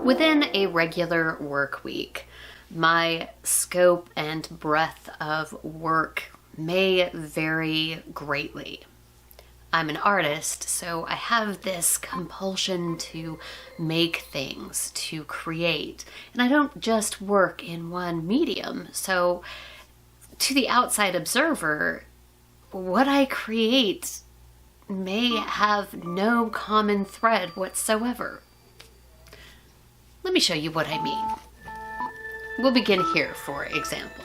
Within a regular work week, my scope and breadth of work may vary greatly. I'm an artist, so I have this compulsion to make things, to create. And I don't just work in one medium, so to the outside observer, what I create may have no common thread whatsoever. Let me show you what I mean. We'll begin here, for example,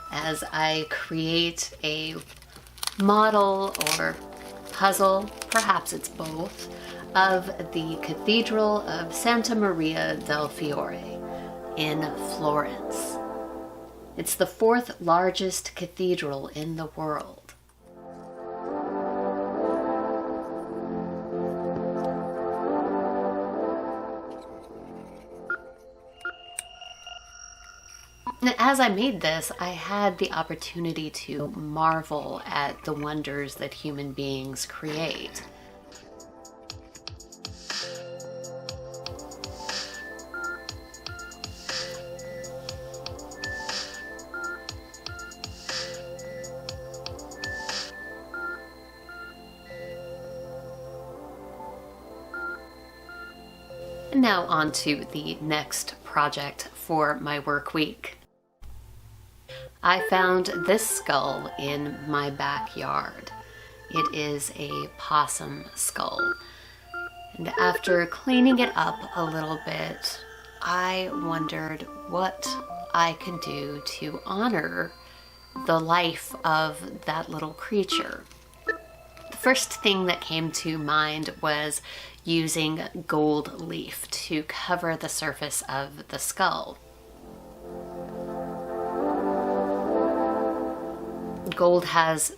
as I create a model or puzzle, perhaps it's both, of the Cathedral of Santa Maria del Fiore in Florence. It's the fourth largest cathedral in the world. As I made this, I had the opportunity to marvel at the wonders that human beings create. And now on to the next project for my work week. I found this skull in my backyard. It is a possum skull. And after cleaning it up a little bit, I wondered what I could do to honor the life of that little creature. The first thing that came to mind was using gold leaf to cover the surface of the skull. Gold has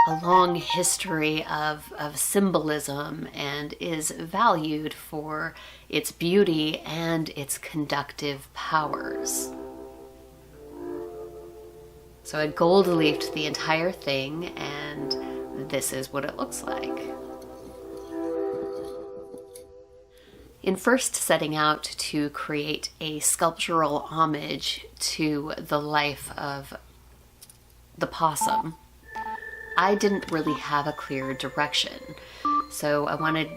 a long history of symbolism and is valued for its beauty and its conductive powers. So I gold leafed the entire thing, and this is what it looks like. In first setting out to create a sculptural homage to the life of the possum, I didn't really have a clear direction. So I wanted,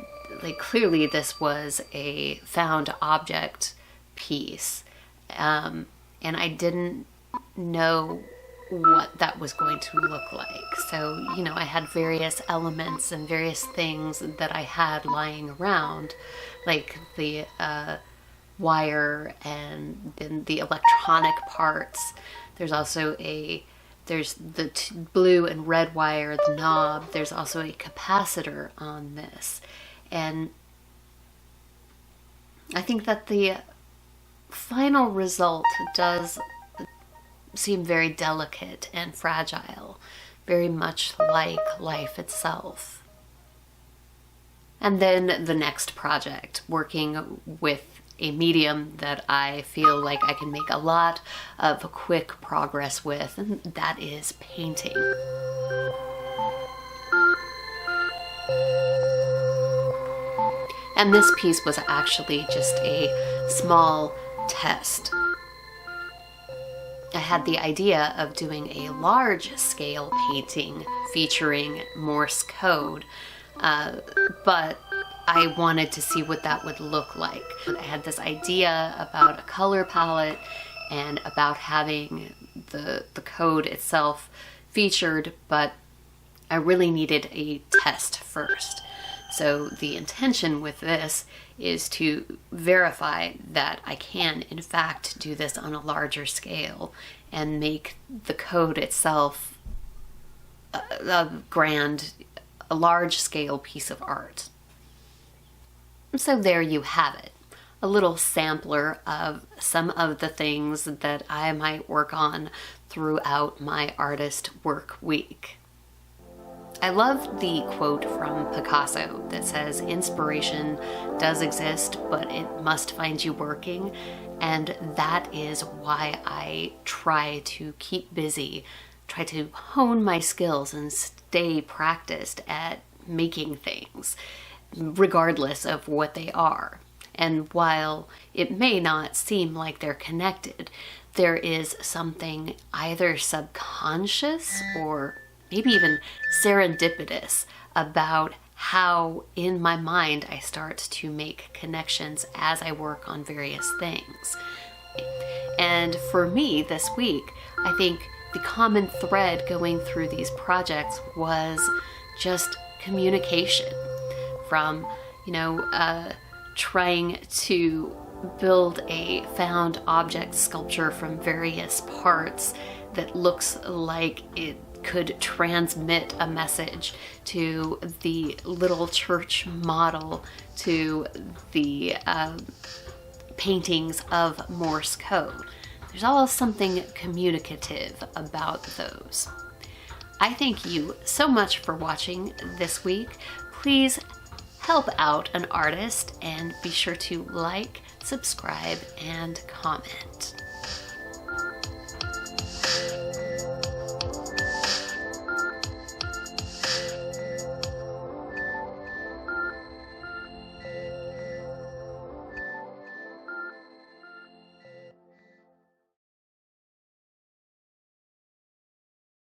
clearly this was a found object piece, and I didn't know what that was going to look like. So, I had various elements and various things that I had lying around, like the wire and then the electronic parts. There's also there's the blue and red wire, the knob. There's also a capacitor on this. And I think that the final result does seem very delicate and fragile, very much like life itself. And then the next project, working with a medium that I feel like I can make a lot of quick progress with, and that is painting. And this piece was actually just a small test. I had the idea of doing a large scale painting featuring Morse code, but I wanted to see what that would look like. I had this idea about a color palette and about having the code itself featured, but I really needed a test first. So the intention with this is to verify that I can in fact do this on a larger scale and make the code itself a large scale piece of art. So there you have it, a little sampler of some of the things that I might work on throughout my artist work week. I love the quote from Picasso that says, "Inspiration does exist, but it must find you working." And that is why I try to keep busy, try to hone my skills and stay practiced at making things, regardless of what they are. And while it may not seem like they're connected, there is something either subconscious or maybe even serendipitous about how in my mind I start to make connections as I work on various things. And for me this week, I think the common thread going through these projects was just communication. From, trying to build a found object sculpture from various parts that looks like it could transmit a message, to the little church model, to the paintings of Morse code. There's all something communicative about those. I thank you so much for watching this week. Please help out an artist and be sure to like, subscribe, and comment.